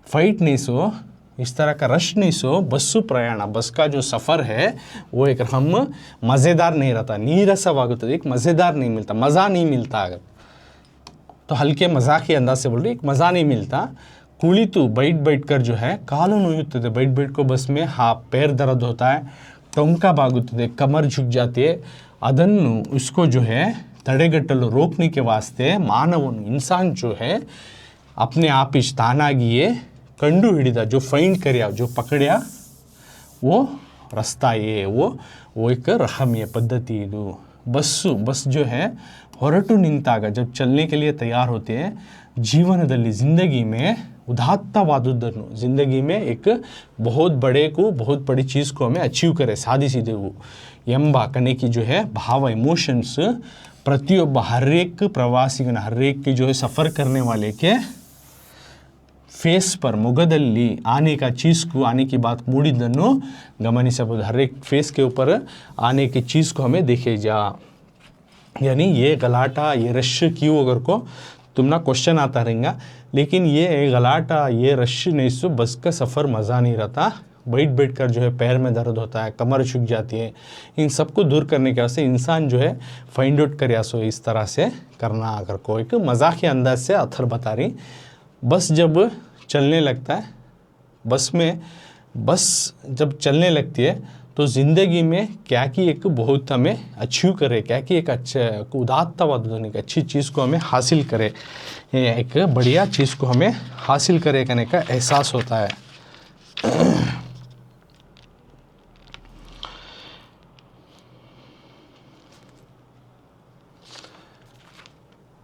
फाइट नहीं सो, इस तरह का रश नहीं सो, बस्सु प्रयाण, बस का जो सफ़र है वो एक हम मज़ेदार नहीं रहता, नीरसवागुತ್ತದೆ, एक मज़ेदार नहीं मिलता, मज़ा नहीं मिलता. अगर तो हल्के मजाक के अंदाज से बोल रही, एक मज़ा नहीं मिलता. कुಳಿತು बैठ कर जो है ಕಾಲು ನೋಯುತ್ತದೆ, बैठ को बस में हाँ पैर दर्द होता है, टोंका बागुತ್ತದೆ, कमर झुक जाती है. ಅದನ್ನು उसको जो है तड़ेगಟ್ಟಲು रोकने के वास्ते मानवन इंसान जो है अपने आप ही तानागिए कंडु हिडिदा, जो फाइंड करया, जो पकड़या वो रास्ता ये वो एक रहम्य पद्धति ಇದು. बस जो है ಹೊರಟು ನಿಂತಾಗ, जब चलने के लिए तैयार होते हैं, जीवनದಲ್ಲಿ ज़िंदगी में उदात्तवादुदನ್ನು, ज़िंदगी में एक बहुत बड़ी चीज़ को हमें अचीव करे, ಸಾಧಿಸಿದೆವು ಎಂಬ ಕನೆकी जो है भाव इमोशंस प्रतियोब हर एक प्रवासिगन, हर एक की जो है सफ़र करने वाले के फेस पर मुगदल्ली आने का चीज़ को, आने की बात मूडिदನ್ನು गमनिसಬಹುದು. हर एक फेस के ऊपर आने की चीज़ को हमें देखे जा. यानी ये गलाटा, ये रश क्यों, अगर को तुम ना क्वेश्चन आता रहेगा. लेकिन ये गलाटा, ये रश नहीं सो बस का सफ़र मज़ा नहीं रहता. बैठ कर जो है पैर में दर्द होता है, कमर झुक जाती है. इन सबको दूर करने के वास्ते इंसान जो है फाइंड आउट करे सो इस तरह से करना. अगर को एक मजाक के अंदाज से अथर बता रही, बस जब चलने लगता है, बस जब चलने लगती है तो ज़िंदगी में क्या कि एक बहुत हमें अचीव करे, क्या कि एक अच्छा उदात्तवाद एक अच्छी चीज़ को हमें हासिल करे, एक बढ़िया चीज़ को हमें हासिल करे करने का एहसास होता है.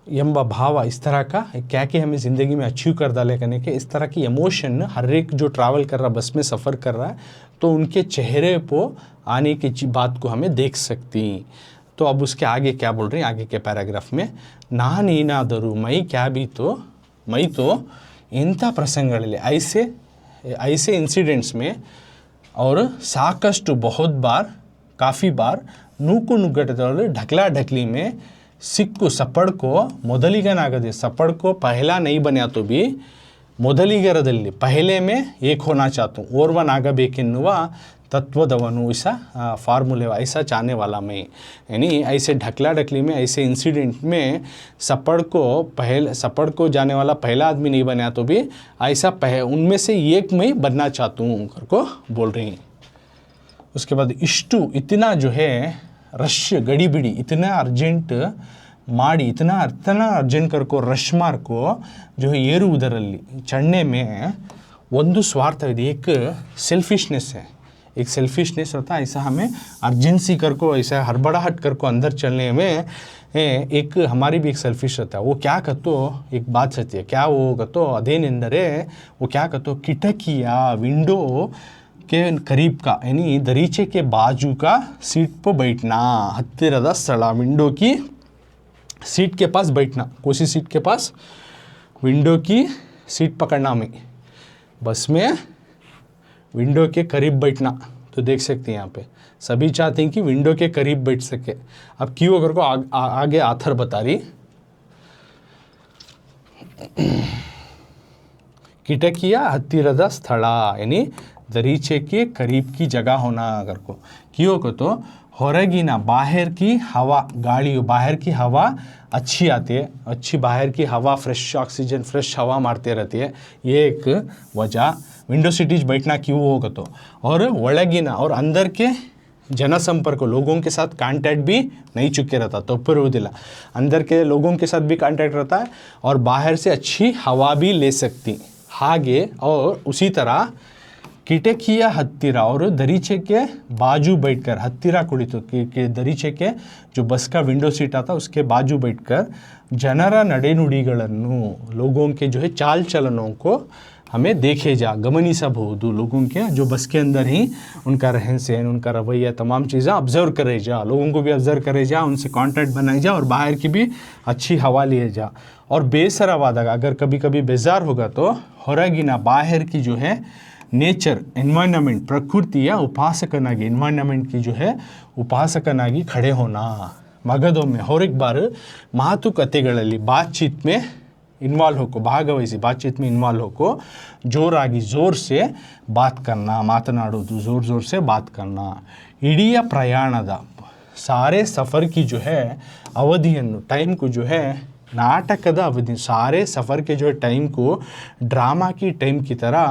यम्बा भाव इस तरह का क्या कि हमें ज़िंदगी में अचीव कर डाले करने के, इस तरह की इमोशन हर एक जो ट्रैवल कर रहा, बस में सफ़र कर रहा है, तो उनके चेहरे पर आने की बात को हमें देख सकती. तो अब उसके आगे क्या बोल रहे हैं, आगे के पैराग्राफ में, नानेनादरू मैं क्या भी तो, मैं तो ಇಂಥ ಪ್ರಸಂಗಗಳಲ್ಲಿ ऐसे इंसिडेंट्स में और ಸಾಕಷ್ಟು बहुत बार काफ़ी बार ನೂಕು ನುಗ್ಗಟ್ಟದಲ್ಲಿ ढकला ढकली में ಸಿಕ್ಕು ಸಪಡ್ಕೋ ಮೊದಲಿಗನಾಗದೆ ಸಪಡ್ಕೋ ಪಹला नहीं बना तो भी ಮೊದಲಿಗರದಲ್ಲಿ पहले में एक होना चाहता हूँ ಓರ್ವನಾಗಬೇಕೆನ್ನುವ तत्वदवनु ऐसा फार्मूले ऐसा चाहने वाला मैं, यानी ऐसे ढकला ढकली में ऐसे इंसिडेंट में सपड़ को जाने वाला पहला आदमी नहीं बना तो भी ऐसा उनमें से एक मैं बनना चाहता हूँ करको बोल रही हैं। उसके बाद इष्टु इतना जो है रश गड़ी बिड़ी इतना अर्जेंट ಮಾಡಿ इतना अर्जेंट करको रश मार्को जो है ಏರುವುದರಲ್ಲಿ चढ़ने में ಒಂದು स्वार्थ है, एक सेल्फिशनेस है, एक सेल्फिशनेस होता है। ऐसा हमें अर्जेंसी करको ऐसा हड़बड़ाहट करको अंदर चलने में एक हमारी भी एक सेल्फिश होता है। वो क्या कहतो एक बात सत्य है, क्या वो कहतो अदेनेंदरे वो क्या कहतो किटकिया विंडो के करीब का यानी दरीचे के बाजू का सीट पर बैठना, हत्तिರದ ಸ್ಥಳ विंडो की सीट के पास बैठना, कोसी सीट के पास विंडो की सीट पकड़ना में बस में विंडो के करीब बैठना। तो देख सकते हैं यहाँ पे सभी चाहते हैं कि विंडो के करीब बैठ सके। अब क्यों अगर को आगे आथर बता रही किटकिया हत्तिರದ ಸ್ಥಳ यानी दरीचे के करीब की जगह होना। अगर को क्यों को तो ಹೊರಗಿನ बाहर की हवा गाड़ी बाहर की हवा अच्छी आती है, अच्छी बाहर की हवा फ्रेश ऑक्सीजन फ्रेश हवा मारते रहती है, ये एक वजह विंडो सीट बैठना क्यों होगा तो। और ಒಳಗಿನ और अंदर के जनसंपर्क लोगों के साथ कांटेक्ट भी नहीं चुके रहता तो परोदिला, अंदर के लोगों के साथ भी कांटेक्ट रहता है और बाहर से अच्छी हवा भी ले सकती हागे। और उसी तरह ಕಿಟಕಿಯ ಹತ್ತಿರ और दरीचे के बाजू बैठकर हत्तिरा कुಳಿತು के दरीचे के जो बस का विंडो सीट आता उसके बाजू बैठकर ಜನರ ನಡೆನುಡಿಗಳನ್ನು लोगों के जो है चाल चलनों को हमें देखे जा गमनिसಬಹುದು। लोगों के जो बस के अंदर ही उनका रहन सहन उनका रवैया तमाम चीज़ें ऑब्जर्व करे जा, लोगों को भी ऑब्जर्व करे जा, उनसे कांटेक्ट बनाई जा और बाहर की भी अच्छी हवा लिए जा। और ಬೇಸರವಾದಾಗ अगर कभी कभी बेजार होगा तो ಹೊರಗಿನ बाहर की जो है नेचर एनवायरनमेंट प्रकृतिಯ उपासकनागी एनवायरनमेंट की जो है उपासकनागी खड़े होना। मगदೊಮ್ಮೆ और एक बार ಮಾತುಕತೆಗಳಲ್ಲಿ बातचीत में इन्वॉल्व होको भागवहिಸಿ बातचीत में इन्वॉल्व होको जोरागी जोर से बात करना, मातनाडोದು जोर जोर से बात करना। ಇಡೀ ಪ್ರಯಾಣದ सारे सफ़र की जो है अवधिಯನ್ನು टाइम को जो है नाटकದ अवधि सारे सफ़र के जो है टाइम को ड्रामा की टाइम की तरह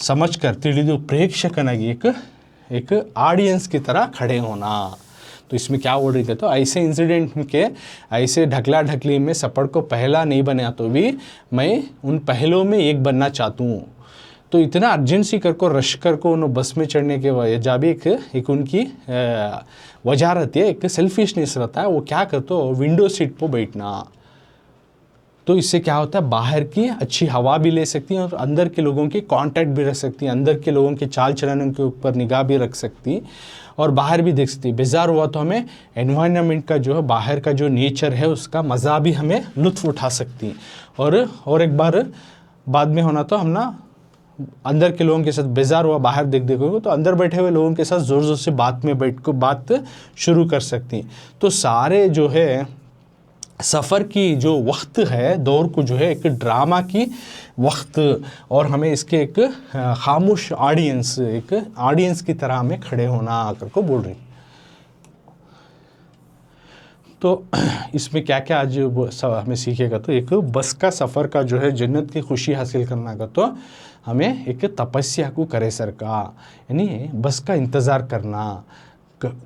समझ कर ತಿಳಿದು प्रेक्षकनागी एक ऑडियंस की तरह खड़े होना। तो इसमें क्या बोल रही थी तो ऐसे इंसिडेंट के ऐसे ढकला ढकली में सपड़ को पहला नहीं बना तो भी मैं उन पहलों में एक बनना चाहता हूँ। तो इतना अर्जेंसी करको रश करको उन बस में चढ़ने के वजह भी एक उनकी वजह रहती है, एक सेल्फिशनेस रहता है। वो क्या करते हो विंडो सीट पर बैठना, तो इससे क्या होता है बाहर की अच्छी हवा भी ले सकती है और अंदर के लोगों की कांटेक्ट भी रख सकती है, अंदर के लोगों के चाल चलन के ऊपर निगाह भी रख सकती और बाहर भी देख सकती है। बेजार हुआ तो हमें एनवायरनमेंट का जो है बाहर का जो नेचर है उसका मज़ा भी हमें लुत्फ़ उठा सकती। और एक बार बाद में होना तो हम ना अंदर के लोगों के साथ बेजार हुआ बाहर देखोगे तो अंदर बैठे हुए लोगों के साथ ज़ोर ज़ोर से बात में बैठ को बात शुरू कर सकती। तो सारे जो है सफ़र की जो वक्त है दौर को जो है एक ड्रामा की वक्त और हमें इसके एक खामोश ऑडियंस की तरह हमें खड़े होना आकर को बोल रही। तो इसमें क्या क्या आज हमें सीखेगा तो एक बस का सफ़र का जो है जन्नत की खुशी हासिल करना का तो हमें एक तपस्या को करे सर का, यानी बस का इंतज़ार करना।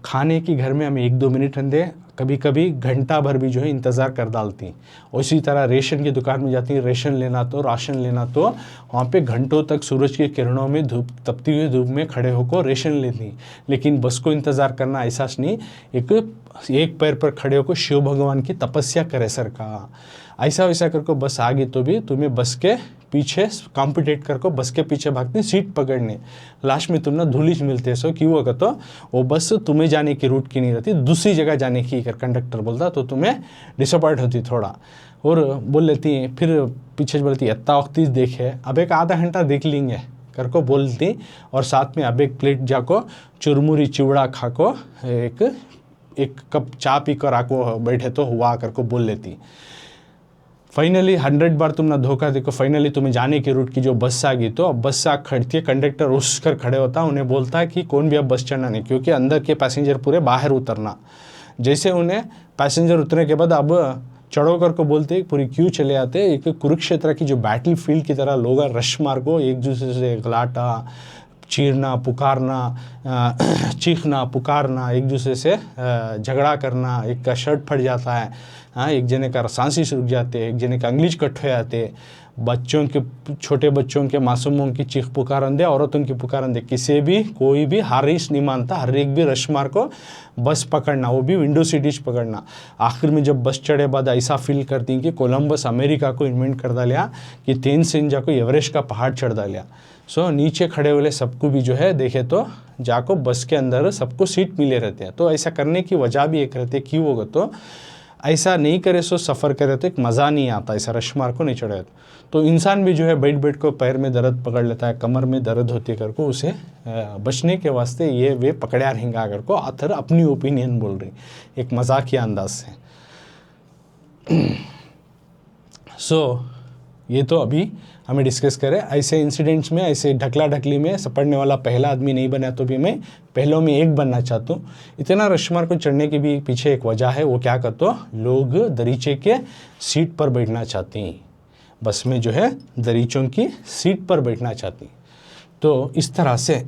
खाने की घर में हमें 1-2 मिनट अंदे कभी कभी घंटा भर भी जो है इंतज़ार कर डालती। उसी तरह रेशन की दुकान में जाती राशन लेना तो वहाँ पे घंटों तक सूरज की किरणों में तपती हुई धूप में खड़े होकर रेशन लेती। लेकिन बस को इंतज़ार करना ऐसा नहीं, एक पैर पर खड़े होकर शिव भगवान की तपस्या करे सर का। ऐसा वैसा करके बस आ गई तो भी तुम्हें बस के पीछे कॉम्पिटेट करको बस के पीछे भागते सीट पकड़ने, लास्ट में तुम ना धूलिच मिलते सो क्यों होगा तो वो बस तुम्हें जाने की रूट की नहीं रहती, दूसरी जगह जाने की कर कंडक्टर बोलता तो तुम्हें डिसअपॉइंट होती थोड़ा। और बोल लेती हैं, फिर पीछे से बोलती एत्ता वक्तीज देखे, अब एक आधा घंटा देख लेंगे कर को बोलती, और साथ में अब एक प्लेट जाको चुरमुरी चिवड़ा खा को एक कप चा पी कर आको बैठे तो हुआ कर को बोल लेती। फाइनली 100 बार तुम ना धोखा देखो, फाइनली तुम्हें जाने के रूट की जो बस आ गई, तो अब बस आ खड़ती है, कंडक्टर उस कर खड़े होता है, उन्हें बोलता है कि कौन भी अब बस चढ़ना नहीं, क्योंकि अंदर के पैसेंजर पूरे बाहर उतरना। जैसे उन्हें पैसेंजर उतरने के बाद अब चढ़ो कर को बोलते पूरी क्यू चले आते, एक कुरुक्षेत्र की जो बैटल फील्ड की तरह लोग रश मार को एक दूसरे से गलाटा, चीरना, पुकारना, चीखना, पुकारना, एक दूसरे से झगड़ा करना, एक का शर्ट फट जाता है, हाँ, एक जने का सांसें रुक जाते, एक जने का अंग्लिश कट हो जाते, बच्चों के, छोटे बच्चों के, मासूमों की चीख पुकारन दे, औरतों की पुकारन दे, किसी भी कोई भी हारिस नहीं मानता, हर एक भी रश मार को बस पकड़ना, वो भी विंडो सीट पकड़ना। आखिर में जब बस चढ़े बाद ऐसा फील करती कि कोलंबस अमेरिका को इन्वेंट कर डालिया, कि तेनसिंग जाको एवरेस्ट का पहाड़ चढ़ डालिया। सो नीचे खड़े वाले सबको भी जो है देखे तो जाको बस के अंदर सबको सीट मिले रहते हैं। तो ऐसा करने की वजह भी एक रहती है, क्यों होगा तो ऐसा नहीं करे सो सफ़र करे तो एक मज़ा नहीं आता, ऐसा रश मार को नहीं चढ़े तो इंसान भी जो है बैठ बैठ को पैर में दर्द पकड़ लेता है, कमर में दर्द होती कर को, उसे बचने के वास्ते ये वे पकड़िया रहेंगा कर को आथर अपनी ओपिनियन बोल रही एक मजाकिया अंदाज से। सो ये तो अभी हमें डिस्कस करें, ऐसे इंसिडेंट्स में, ऐसे ढकला ढकली में पढ़ने वाला पहला आदमी नहीं बना तो भी मैं पहलों में एक बनना चाहता हूँ। इतना रशमार को चढ़ने के भी पीछे एक वजह है, वो क्या करते हो, लोग दरीचे के सीट पर बैठना चाहते हैं, बस में जो है दरीचों की सीट पर बैठना चाहती। तो इस तरह से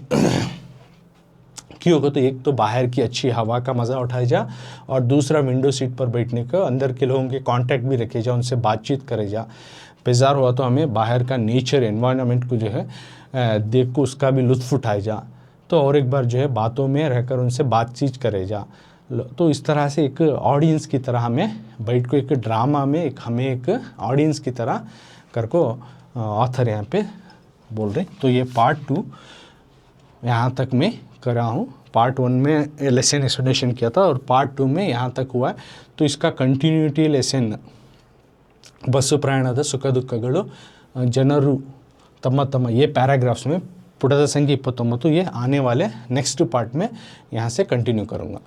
क्यों होगा, तो एक तो बाहर की अच्छी हवा का मज़ा उठाया जा, और दूसरा विंडो सीट पर बैठने का अंदर के लोगों के कांटेक्ट भी रखे जा, उनसे बातचीत करे जा। बेजार हुआ तो हमें बाहर का नेचर एनवायरनमेंट को जो है देख को उसका भी लुत्फ़ उठाए जा, तो और एक बार जो है बातों में रहकर उनसे बातचीत करे जा। तो इस तरह से एक ऑडियंस की तरह हमें बैठ को एक ड्रामा में हमें एक ऑडियंस की तरह कर को ऑथर यहाँ पे बोल रहे। तो ये पार्ट 2 यहाँ तक मैं कर रहा हूँ। पार्ट 1 में लेसन एक्सप्लेनेशन किया था और पार्ट 2 में यहाँ तक हुआ है। तो इसका कंटिन्यूटी लेसन ಬಸ್ಸು ಪ್ರಯಾಣದ ಸುಖ ದುಃಖಗಳು ಜನರು ತಮ್ಮ ये पैराग्राफ्स में पुटದ संख्या 29 ये आने वाले नेक्स्ट पार्ट में यहाँ से कंटिन्यू करूँगा।